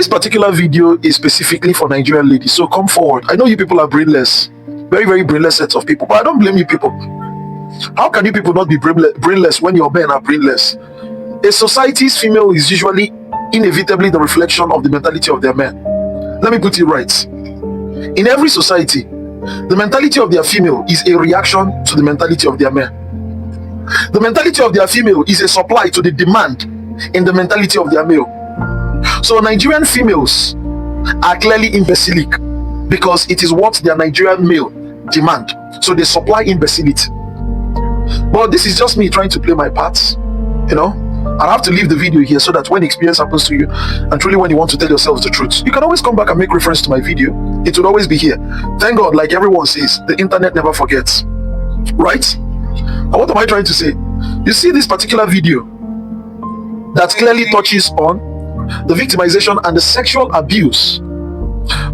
This particular video is specifically for Nigerian ladies, so come forward. I know you people are brainless, very, very brainless sets of people, but I don't blame you people. How can you people not be brainless when your men are brainless? A society's female is usually inevitably the reflection of the mentality of their men. Let me put it right. In every society, the mentality of their female is a reaction to the mentality of their men. The mentality of their female is a supply to the demand in the mentality of their male. So Nigerian females are clearly imbecilic because it is what their Nigerian male demand. So they supply imbecility. But this is just me trying to play my parts, you know. I'll have to leave the video here so that when experience happens to you, and truly when you want to tell yourselves the truth, you can always come back and make reference to my video. It will always be here. Thank God, like everyone says, the internet never forgets. Right? And what am I trying to say? You see this particular video that clearly touches on the victimization and the sexual abuse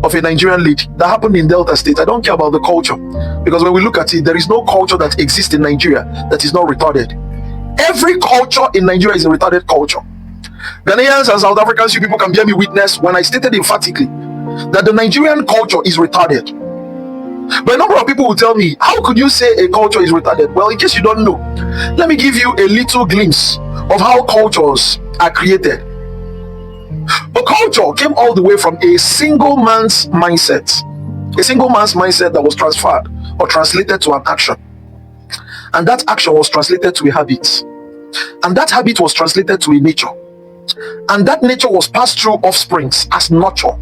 of a Nigerian lady that happened in Delta State. I don't care about the culture, because when we look at it, there is no culture that exists in Nigeria that is not retarded. Every culture in Nigeria is a retarded culture. Ghanaians and South Africans, you people can bear me witness when I stated emphatically that the Nigerian culture is retarded. But a number of people will tell me, how could you say a culture is retarded? Well, in case you don't know, let me give you a little glimpse of how cultures are created. A culture came all the way from a single man's mindset. A single man's mindset that was transferred or translated to an action. And that action was translated to a habit. And that habit was translated to a nature. And that nature was passed through offsprings as nurture.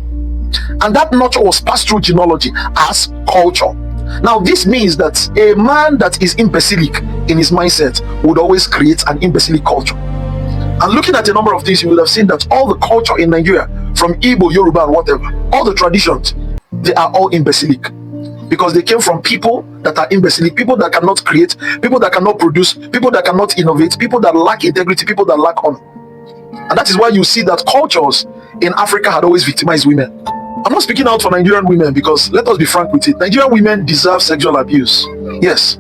And that nurture was passed through genealogy as culture. Now this means that a man that is imbecilic in his mindset would always create an imbecilic culture. And looking at a number of things, you will have seen that all the culture in Nigeria, from Igbo, Yoruba, and whatever, all the traditions, they are all imbecilic. Because they came from people that are imbecilic, people that cannot create, people that cannot produce, people that cannot innovate, people that lack integrity, people that lack honor. And that is why you see that cultures in Africa had always victimized women. I'm not speaking out for Nigerian women, because let us be frank with it, Nigerian women deserve sexual abuse. Yes,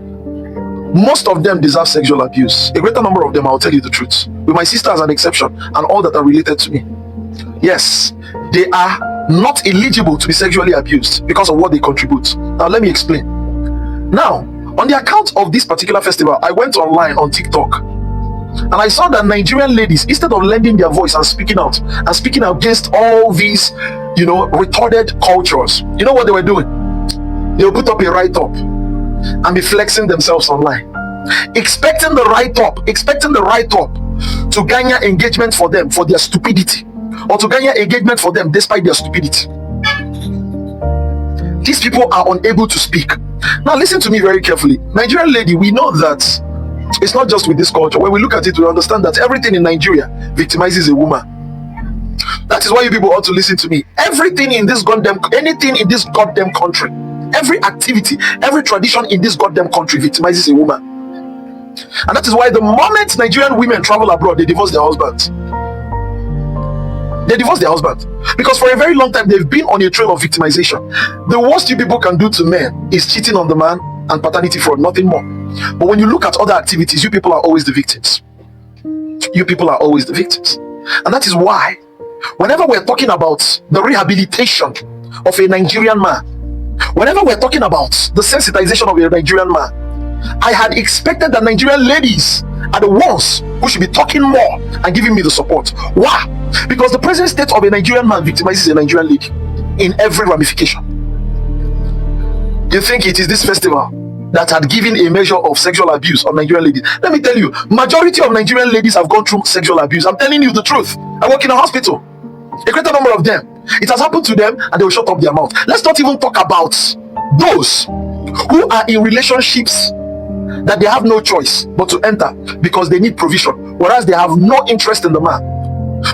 most of them deserve sexual abuse. A greater number of them, I'll tell you the truth, with my sister as an exception and all that are related to me. Yes, they are not eligible to be sexually abused because of what they contribute. Now let me explain. Now, on the account of this particular festival, I went online on TikTok and I saw that Nigerian ladies, instead of lending their voice and speaking out and speaking against all these, you know, retarded cultures, you know what they were doing? They would put up a write-up and be flexing themselves online, expecting the write-up to garner engagement for them for their stupidity, or to garner engagement for them despite their stupidity. These people are unable to speak. Now listen to me very carefully. Nigerian lady, we know that it's not just with this culture. When we look at it, we understand that everything in Nigeria victimizes a woman. That is why you people ought to listen to me. Everything in this anything in this goddamn country, every activity, every tradition in this goddamn country victimizes a woman. And that is why the moment Nigerian women travel abroad, they divorce their husbands. They divorce their husband because for a very long time they've been on a trail of victimization. The worst you people can do to men is cheating on the man and paternity fraud, nothing more. But when you look at other activities, you people are always the victims. You people are always the victims. And that is why whenever we're talking about the rehabilitation of a Nigerian man, whenever we're talking about the sensitization of a Nigerian man, I had expected that Nigerian ladies are the ones who should be talking more and giving me the support. Why? Because the present state of a Nigerian man victimizes a Nigerian lady in every ramification. You think it is this festival that had given a measure of sexual abuse on Nigerian ladies? Let me tell you, majority of Nigerian ladies have gone through sexual abuse. I'm telling you the truth. I work in a hospital. A greater number of them, it has happened to them and they will shut up their mouth. Let's not even talk about those who are in relationships that they have no choice but to enter because they need provision, whereas they have no interest in the man.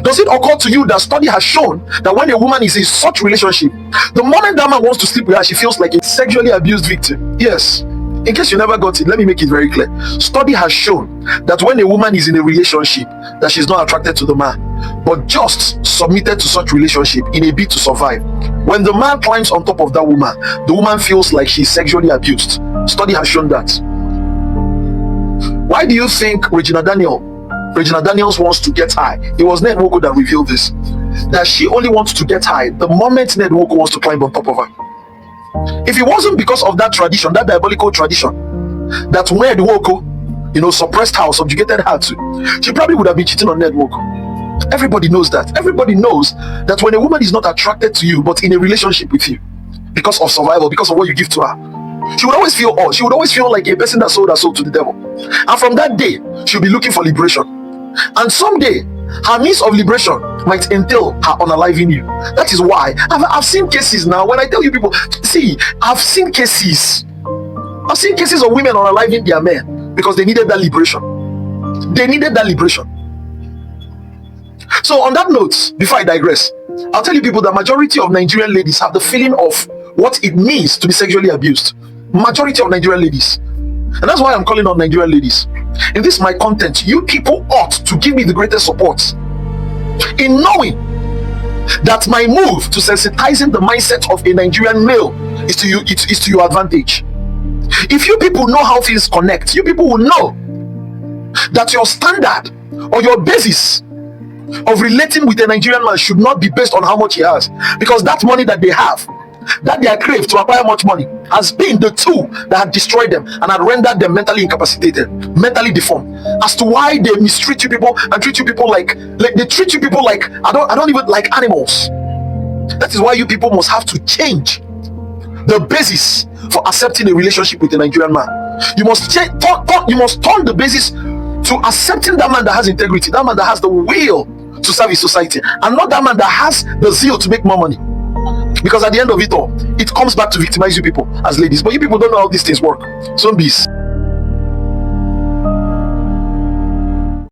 Does it occur to you that study has shown that when a woman is in such relationship, the moment that man wants to sleep with her, she feels like a sexually abused victim? Yes. In case you never got it, let me make it very clear. Study has shown that when a woman is in a relationship, that she's not attracted to the man, but just submitted to such relationship in a bid to survive. When the man climbs on top of that woman, the woman feels like she's sexually abused. Study has shown that. Why do you think Regina Daniels wants to get high? It was Ned Nwoko that revealed this. that she only wants to get high the moment Ned Nwoko wants to climb on top of her. If it wasn't because of that tradition, that diabolical tradition, that Ned Nwoko, suppressed her or subjugated her to, she probably would have been cheating on Ned Nwoko. Everybody knows that. Everybody knows that when a woman is not attracted to you, but in a relationship with you, because of survival, because of what you give to her, she would always feel odd. She would always feel like a person that sold her soul to the devil. And from that day, she'll be looking for liberation. And someday, her means of liberation might entail her unaliving you. That is why I've seen cases now. When I tell you people, see, I've seen cases of women unaliving their men because they needed that liberation. They needed that liberation. So on that note, before I digress, I'll tell you people that majority of Nigerian ladies have the feeling of what it means to be sexually abused. Majority of Nigerian ladies. And that's why I'm calling on Nigerian ladies. In this my content, you people ought to give me the greatest support in knowing that my move to sensitizing the mindset of a Nigerian male is to your advantage. If you people know how things connect, you people will know that your standard or your basis of relating with a Nigerian man should not be based on how much he has, because that money that they have, that they are craved to acquire much money, has been the tool that had destroyed them and had rendered them mentally incapacitated, mentally deformed. As to why they mistreat you people and treat you people like they treat you people like I don't even like animals. That is why you people must have to change the basis for accepting a relationship with a Nigerian man. You must you must turn the basis to accepting that man that has integrity, that man that has the will to serve his society, and not that man that has the zeal to make more money. Because at the end of it all, it comes back to victimize you people as ladies. But you people don't know how these things work. Zombies.